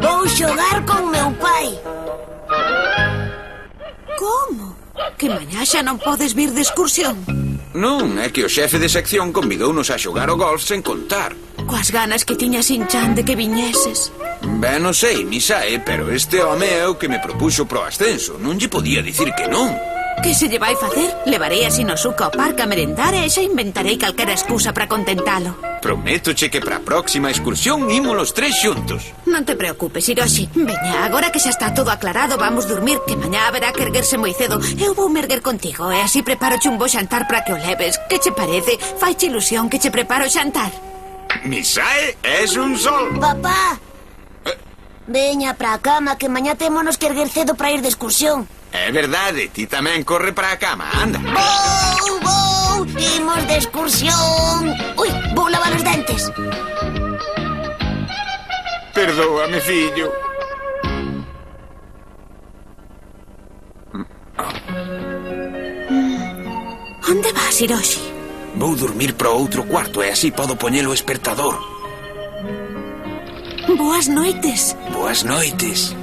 Vou xogar con meu pai. Como? Que mañá xa non podes vir de excursión? Non, é que o xefe de sección convidounos a xogar o golf sen contar. Coas ganas que tiña Sinchan de que viñeses. Ben, non sei, Misae, pero este home é o que me propuxo pro ascenso. Non lle podía dicir que non. Que se lle vai facer? Levarei a Shinosuke ao parque a merendar e xa inventarei calquera excusa para contentalo. Prométoche que para a próxima excursión imos os tres xuntos. Non te preocupes, Hiroshi. Veña, agora que xa está todo aclarado, vamos dormir, que mañá haberá que erguerse moi cedo. Eu vou me erguer contigo e así preparo un bo xantar para que o leves. Que che parece? Faiche ilusión que che preparo o xantar. Misae, es un sol. Papá, veña pra a cama que mañá témonos que erguer cedo para ir de excursión. É verdade, ti tamén corre para a cama, anda. Vou, imos de excursión. Ui, vou lavar os dentes. Perdóame, fillo. Onde vas, Hiroshi? Vou dormir pro outro cuarto e así podo poñer o espertador. Boas noites. Boas noites.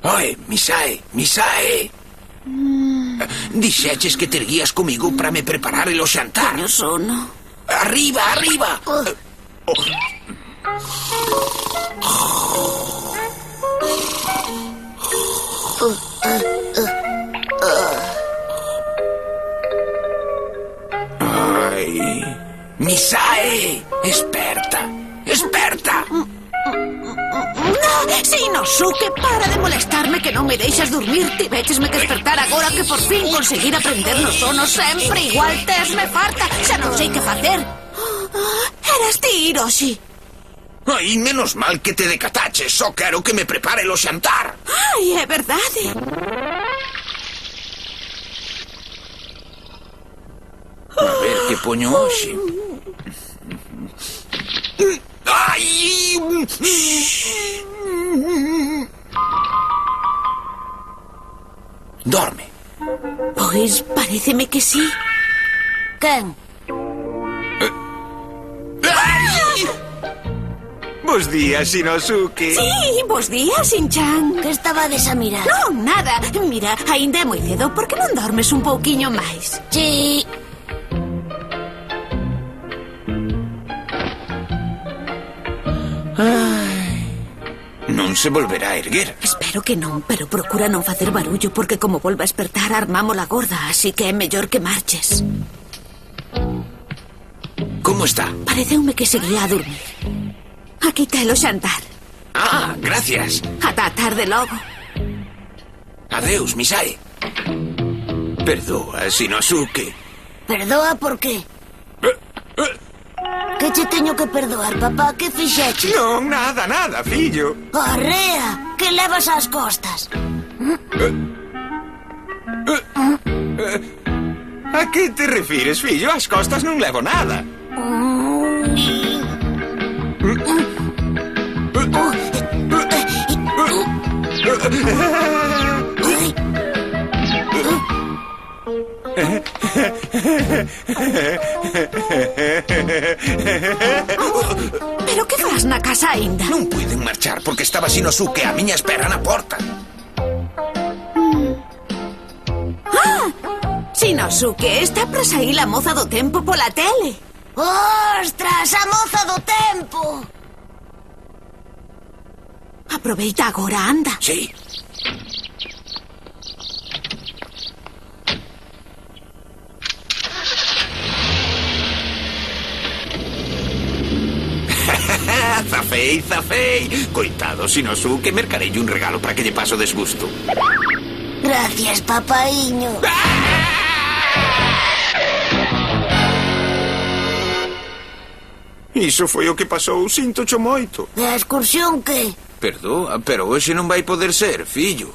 Oi, Misae. Dixeches que te erguías comigo para me preparar o xantar. Teño sono. Arriba. Ai, Misae, esperta. Shinosuke, para de molestarme que non me deixas dormir. Tivéchesme que despertar agora que por fin conseguir aprender no sono sempre igual. Tesme farta, xa non sei que facer. Eras ti, Hiroshi. Ai, menos mal que te decataches. Só quero que me prepare o xantar. Ai, é verdade. A ver que poño hoxe. Ai! Dorme. Pois paréceme que sí. Quen? Bos días, Shinosuke. Sí, bos días, Shin-chan. Que estabades a mirar? Non, nada. Mira, aínda é moi cedo. Por que non dormes un pouquiño máis? Sí. Non se volverá a erguer. Espero que non, pero procura non facer barullo porque como volva a espertar armamos la gorda, así que é mellor que marches. Como está? Pareceume que seguía a dormir. Aquí telo xantar. Ah, gracias. Ata a tarde logo. Adeus, Misae. Perdoa, Shinosuke. Perdoa por qué? Que che teño que perdoar, papá? Que fixeches? Non, nada, fillo. Arrea, que levas ás costas? A que te refires, fillo? As costas non levo nada. Pero que fas na casa aínda? Non puiden marchar porque estaba Shinosuke a miña espera na porta. Shinosuke, está para sair a moza do tempo pola tele. Ostras, a moza do tempo! Aproveita agora, anda. Sí. Zafei. Coitado, Shinosuke, mercarei un regalo para que lle paso desgusto. Gracias, papaíño. Iso foi o que pasou, sintocho moito. E a excursión que? Perdoa, pero hoxe non vai poder ser, fillo.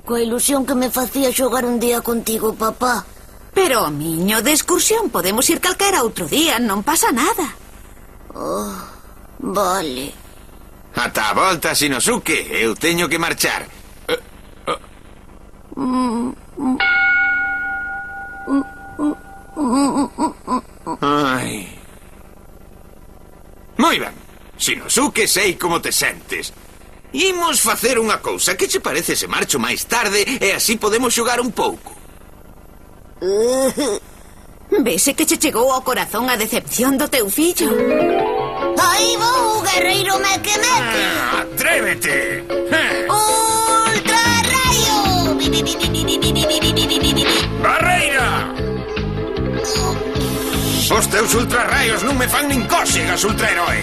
Coa ilusión que me facía xogar un día contigo, papá. Pero, miño, de excursión podemos ir calquera outro día, non pasa nada. Oh, vale. Ata a volta, Shinosuke. Eu teño que marchar. Ai. Moi ben. Shinosuke, sei como te sentes. Imos facer unha cousa. Que che parece se marcho máis tarde e así podemos xogar un pouco? Vese que che chegou ao corazón a decepción do teu fillo. Aí vou, guerreiro meque meque. Atrévete! Ultra raio. Barreira! Os teus ultrarraios non me fan nin cóxegas, ultraheroe.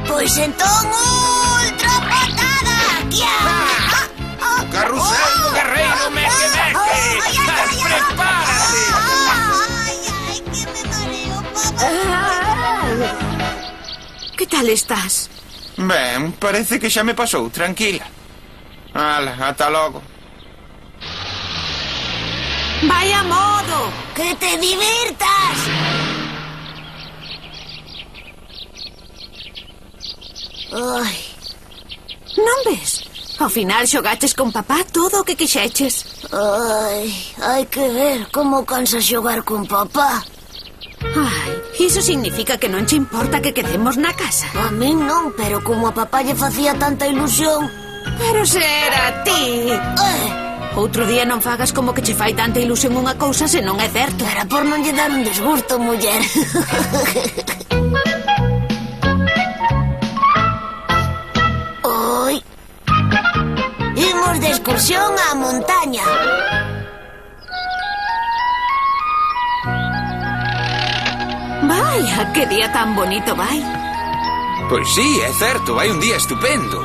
Pois entón, ultra patada. O carrusel do guerreiro meque meque. Prepárate. Ai, que me mareo, papá. Que tal estás? Ben, parece que xa me pasou, tranquila. Ala, ata logo. Vaya modo. Que te divirtas. Ai, Non ves? Ao final xogaches con papá todo o que quixeches. ai, hai que ver como cansa xogar con papá. Ai, iso significa que non che importa que quedemos na casa. A min non, pero como a papá lle facía tanta ilusión. Pero se era a ti. Outro día non fagas como que che fai tanta ilusión unha cousa se non é certo. Era por non lle dar un desgusto, muller. Oi. Imos de excursión á montaña. Vaya, que día tan bonito vai. Pois sí, é certo, vai un día estupendo.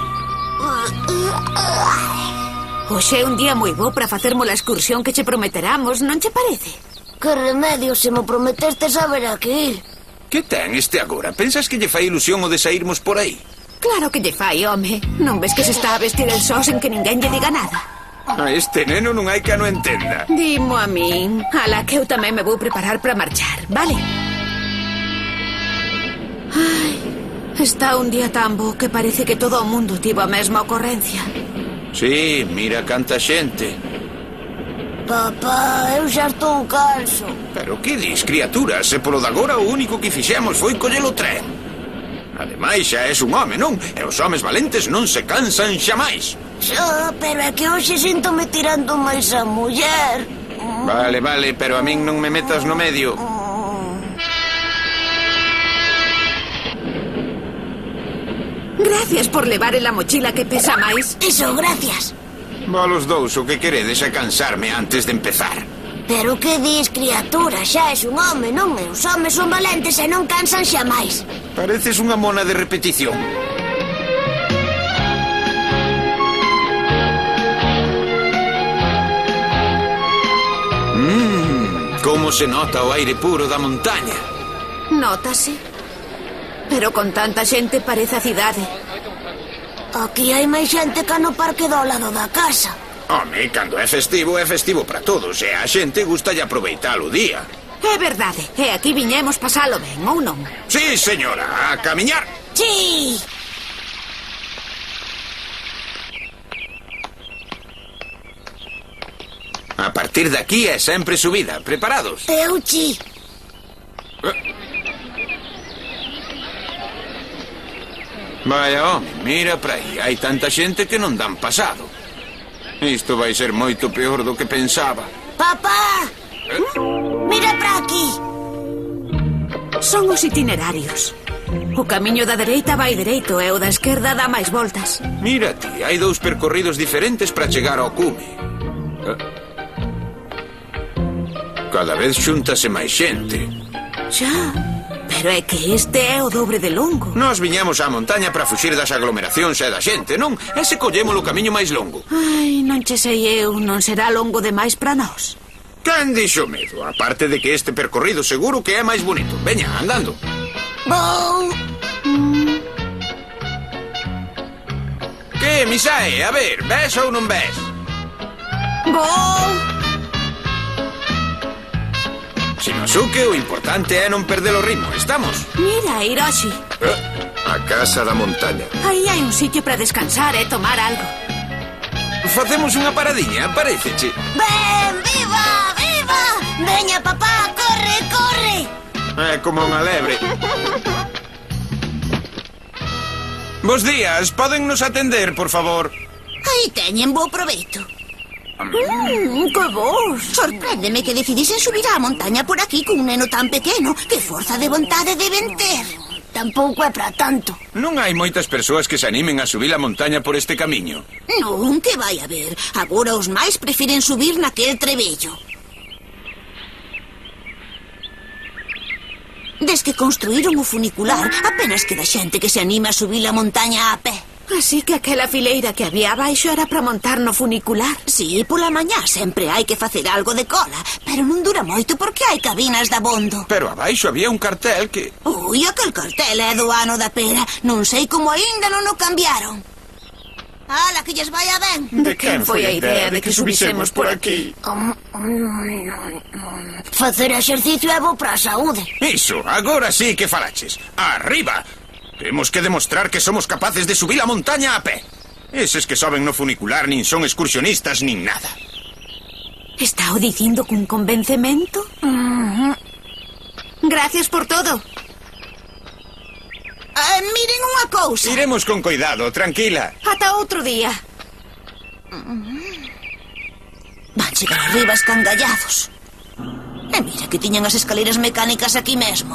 Hoxe é un día moi bo para facermos a excursión que che prometeramos, non che parece? Que remedio se mo prometeste saber aquí. Que ten este agora? Pensas que lle fai ilusión o de sairmos por aí? Claro que lle fai, home. Non ves que se está a vestir el só sen que ninguén lle diga nada? A este neno non hai que no entenda. Dimo a min. Ala, que eu tamén me vou preparar para marchar, vale? Ai, está un día tan bo que parece que todo o mundo tivo a mesma ocorrencia. Sí, mira canta xente. Papá, eu xa estou canso. Pero que dis, criatura? Se polo de agora o único que fixemos foi coller o tren. Ademais, xa és un home, non? E os homes valentes non se cansan xamais. Xa, pero é que hoxe síntome tirando máis a muller. Vale, vale, pero a min non me metas no medio. Gracias por levar en la mochila que pesa máis. Iso, gracias. Valos dous, o que queredes é cansarme antes de empezar. Pero que dis, criatura? Xa és un home, non? E os homes son valentes e non cansan xamais. Pareces unha mona de repetición. Como se nota o aire puro da montaña. Nótase. Pero con tanta xente parece a cidade. Aquí hai máis xente que no parque do lado da casa. Home, cando é festivo para todos. E a xente gusta de aproveitar o día. É verdade. E aquí viñemos pasalo ben, ou non? Sí, señora, a camiñar. Sí. A partir de aquí é sempre subida. Preparados? Euchi. Vaya, home, mira para aí. Hai tanta xente que non dan pasado. Isto vai ser moito peor do que pensaba. Papá. Mira para aquí. Son os itinerarios. O camiño da dereita vai dereito e o da esquerda dá máis voltas. Mira ti, hai dous percorridos diferentes para chegar ao cume. Cada vez xúntase máis xente. Xa, pero é que este é o dobre de longo. Nós viñamos á montaña para fuxir das aglomeracións e da xente, non? E se collemos o camiño máis longo. Ai, non che sei eu, non será longo demais para nós. Quen dixo medo? Aparte de que este percorrido seguro que é máis bonito. Veña, andando. Vou. Que, Misae? A ver, ves ou non ves? Vou. Shinosuke, o importante é non perder o ritmo, estamos? Mira, Hiroshi. A casa da montaña. Aí hai un sitio para descansar e tomar algo. Facemos unha paradiña, paréceche? Ben, viva, viva! Veña, papá, corre, corre! É como unha lebre. Bos días, poden nos atender, por favor? Aí teñen bo proveito. Que vos! Sorpréndeme que decidisen subir á montaña por aquí con un neno tan pequeno. Que forza de vontade deben ter. Tampouco é para tanto. Non hai moitas persoas que se animen a subir a montaña por este camiño. Non, que vai a ver. Agora os máis prefiren subir naquel trebello. Des que construíron o funicular, apenas queda xente que se anima a subir a montaña a pé. Así que aquela fileira que había abaixo era para montar no funicular. Sí, pola mañá sempre hai que facer algo de cola, pero non dura moito porque hai cabinas de abondo. Pero abaixo había un cartel que... Ui, aquel cartel é do ano da pera. Non sei como aínda non o cambiaron. Ala, que lles vai a ben. De quen foi a idea de que subisemos por aquí? Facer exercicio é bo para a saúde. Iso, agora sí que falaches. Arriba! Temos que demostrar que somos capaces de subir a montaña a pé. Eses que soben no funicular nin son excursionistas nin nada. Está o dicindo cun convencemento? Gracias por todo. Miren unha cousa. Iremos con cuidado, tranquila. Ata outro día. Van chegar arriba escangallados. E mira que tiñan as escaleras mecánicas aquí mesmo.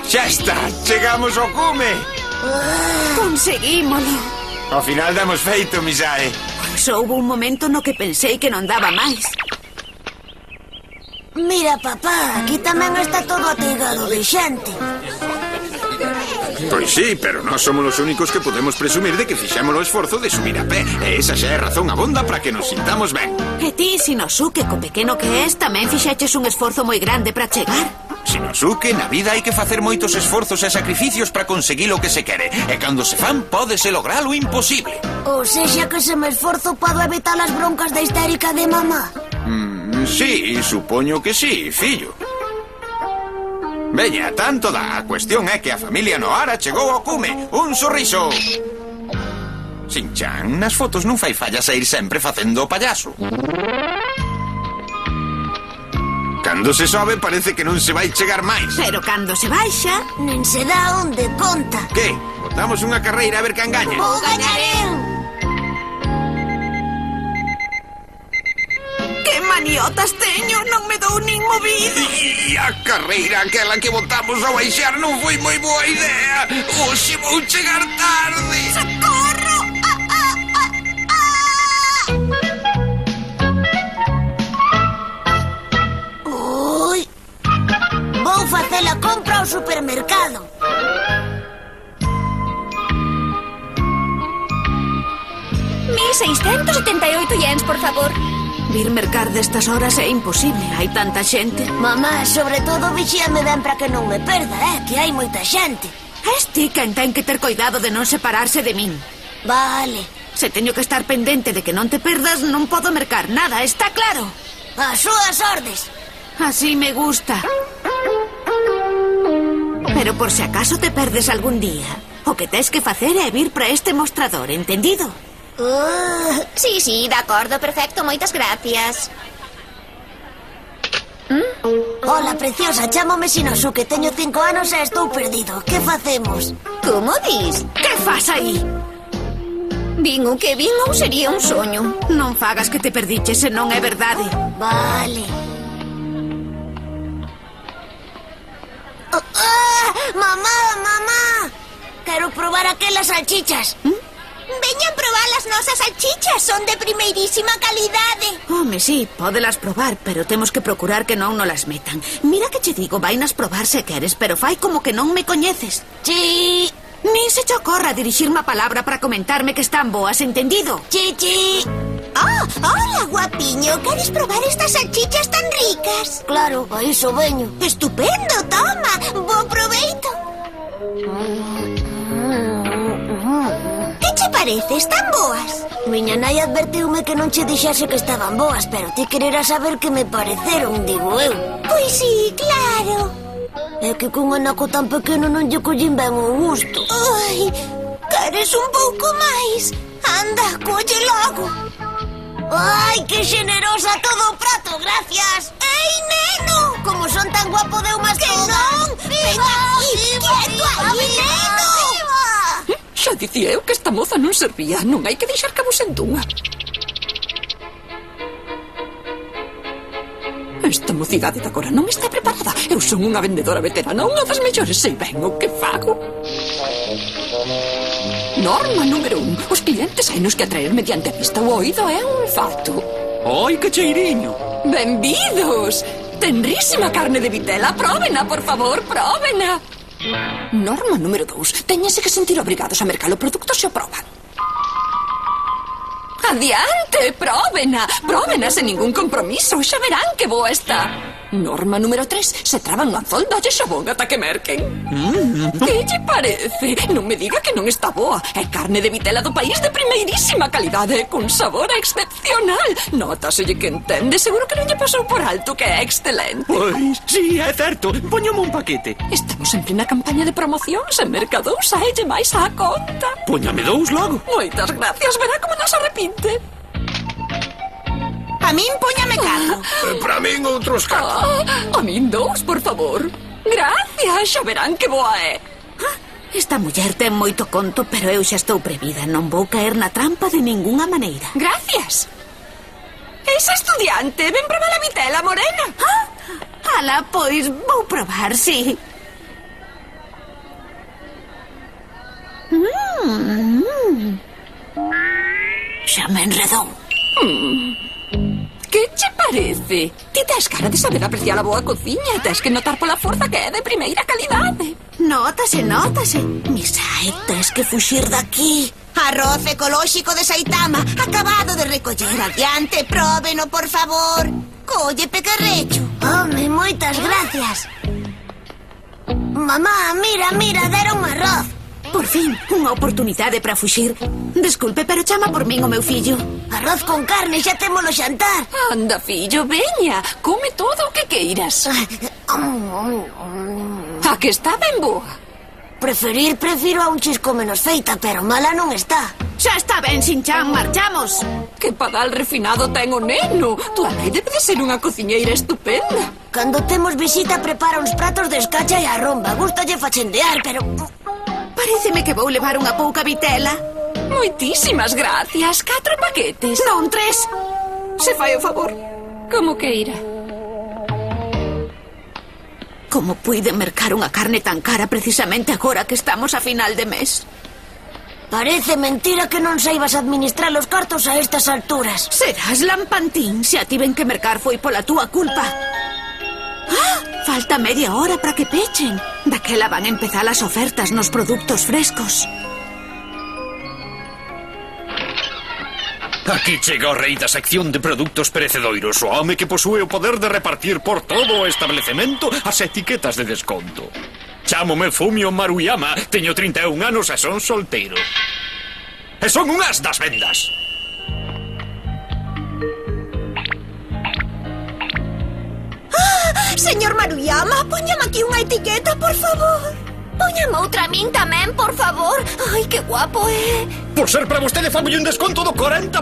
Xa está, chegamos ao cume. Conseguímolo. Ao final damos feito, Misae. Só houve un momento no que pensei que non daba máis. Mira, papá, aquí tamén está todo ateigado de xente. Pois sí, pero nós somos os únicos que podemos presumir de que fixemos o esforzo de subir a pé. E esa xa é razón abonda para que nos sintamos ben. E ti, Shinosuke, co pequeno que és, tamén fixeches un esforzo moi grande para chegar. Shinosuke, na vida hai que facer moitos esforzos e sacrificios para conseguir o que se quere. E cando se fan, pódese lograr o imposible. Ou sexa que se me esforzo podo evitar as broncas da histérica de mamá. Sí, supoño que sí, fillo. Veña, tanto dá. A cuestión é que a familia Nohara chegou ao cume. Un sorriso. Shin-chan, nas fotos non fai falla sair sempre facendo o payaso. Cando se sobe parece que non se vai chegar máis. Pero cando se baixa... Nen se dá onde conta. Que? Botamos unha carreira a ver quen gaña. Vou gañareu. Que maniotas teño, non me dou nin movida. E a carreira aquela que botamos ao baixar non foi moi boa idea. Oxe, vou chegar tarde. ¡Socorro! Ui. Vou facer a compra ao supermercado. $1,678, por favor. Vir mercar destas horas é imposible, hai tanta xente. Mamá, sobre todo vixíame ben para que non me perda, que hai moita xente. És ti quen ten que ter cuidado de non separarse de min. Vale. Se teño que estar pendente de que non te perdas, non podo mercar nada, está claro? As súas ordes. Así me gusta. Pero por se acaso te perdes algún día, o que tes que facer é vir para este mostrador, entendido? Sí, sí, de acordo, perfecto, moitas gracias. Hola, preciosa, chámome Shinosuke, teño 5 anos e estou perdido. Que facemos? Como dis? Que fas aí? Vin o que vin ou sería un soño? Non fagas que te perdiches se non é verdade. Vale. Mamá, mamá! Quero probar aquelas salchichas. Veñan probar as nosas salchichas, son de primeirísima calidade. Home, sí, pódelas probar, pero temos que procurar que non nolas metan. Mira que che digo, vainas probar se queres, pero fai como que non me coñeces. Sí, Ni se te ocorra dirixirme a palabra para comentarme que están boas, entendido? Chichi. Oh, hola, guapiño. ¿Queres probar estas salchichas tan ricas? Claro, a iso veño. Estupendo, toma. Bo proveito. Que che parece? Están boas? Miña nai advertiume que non che dixase que estaban boas, pero ti quererás saber que me pareceron, digo eu. Pois sí, claro. É que cun anaco tan pequeno non lle collín ben o gusto. Ai, queres un pouco máis? Anda, colle logo. Ai, que xenerosa todo o prato, gracias. Ei, neno! Como son tan guapo de umas Que todas. non! Ven aquí, quieto aí, neno! Xa dicía eu que esta moza non servía. Non hai que deixar que vos entúa. Esta mocidade de agora non está preparada. Eu son unha vendedora veterana, unha das mellores. Sei ben o que fago. Norma número 1. Os clientes hai nos que atraer mediante a vista. O oído é un olfato. Oi, que cheiriño. Benvidos! Tenrísima carne de vitela. Próbena, por favor, próbena. Norma número 2. Téñense que sentir obrigados a mercar o produto se o proban. Adiante, próbena. Próbena sen ningún compromiso. Xa verán que boa está. Norma número 3. Se traban o anzol, dalle xabón ata que merquen. Que lle parece? Non me diga que non está boa. É carne de vitela do país de primeirísima calidade, con sabor excepcional. Nótaselle que entende. Seguro que non lle pasou por alto que é excelente. Pois, sí, é certo. Póñame un paquete. Estamos en plena campaña de promocións e Mercadou saelle máis á conta. Póñame 2 logo. Moitas gracias, verá como nos arrepinte. A min póñame 4. Para min outros 4. A min 2, por favor. Gracias, xa verán que boa é. Esta muller ten moito conto, pero eu xa estou previda. Non vou caer na trampa de ningunha maneira. Gracias. Esa estudiante, ven probar a vitela, morena. Ala, pois vou probar, sí. Xa me enredou. Que che parece? Ti tes cara de saber apreciar a boa cociña. Tes que notar pola forza que é de primeira calidade. Nótase, nótase. Misai, tes que fuxir daqui. Arroz ecolóxico de Saitama, acabado de recoller. Adiante, próbeno, por favor. Colle, pequerrecho. Home, moitas gracias. Mamá, mira, deron arroz. Por fin, unha oportunidade para fuxir. Desculpe, pero chama por min o meu fillo. Arroz con carne, xa témolo xantar. Anda, fillo, veña. Come todo o que queiras. A que está ben boa. Prefiro a un chisco menos feita, pero mala non está. Xa está ben, Shin-chan, marchamos. Que padal refinado ten o neno. Tua nai debe de ser unha cociñeira estupenda. Cando temos visita prepara uns pratos de escacha e arromba. Gústalle fachendear, pero... Paréceme que vou levar unha pouca vitela. Moitísimas gracias. 4 paquetes. Non, 3. Se fai o favor. Como queira. Como puiden mercar unha carne tan cara precisamente agora que estamos a final de mes? Parece mentira que non saibas administrar os cartos a estas alturas. Serás lampantín. Se a tiven que mercar foi pola túa culpa. Falta media hora para que pechen. Daquela van empezar as ofertas nos produtos frescos. Aquí chega o rei da sección de produtos perecedoiros, o home que posúe o poder de repartir por todo o establecemento as etiquetas de desconto. Chámome Fumio Maruyama, teño 31 anos e son solteiro. E son un as das vendas. Señor Maruyama, póñame aquí unha etiqueta, por favor. Póñame outra a min tamén, por favor. Ai, que guapo é. Por ser para vostede, famolle un desconto do 40%.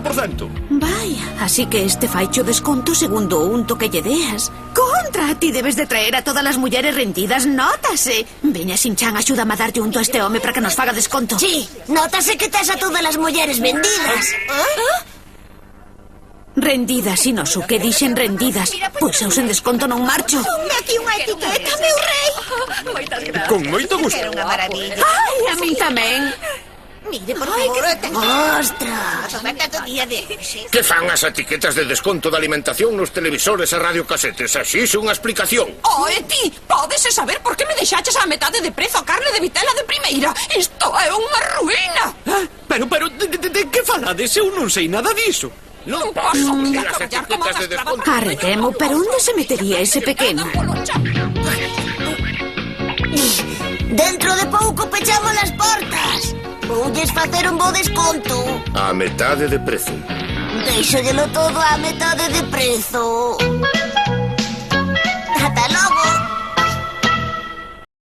Vaya, así que este faicho desconto segundo o unto que lle deas. Contra, ti debes de traer a todas as mulleres rendidas, nótase. Veña, Shin-chan, axúdame a darte unto a este home para que nos faga desconto. Sí, nótase que tes a todas as mulleres vendidas. Rendidas, Inosuke, dixen rendidas. Pois eu sen desconto non marcho. Ponme aquí unha etiqueta, meu rei. Moitas gracias. Con moito gusto. Era unha maravilla. Ai, a mí tamén. Mire, por favor. Ostras. Oferta do día de hoxe. Que fan as etiquetas de desconto de alimentación nos televisores e radiocasetes? Así unha explicación. Oh, e ti, pódese saber por que me deixaches a metade de prezo a carne de vitela de primeira? Isto é unha ruína. Pero, de que falades? Eu non sei nada diso. Non posso posso mirar as traballar como etiquetas de arrastraba desconto. Arredemo, pero onde se metería ese pequeno? Dentro de pouco pechamos as portas. Voulles facer un bo desconto. A metade de prezo. Deixollelo todo a metade de prezo.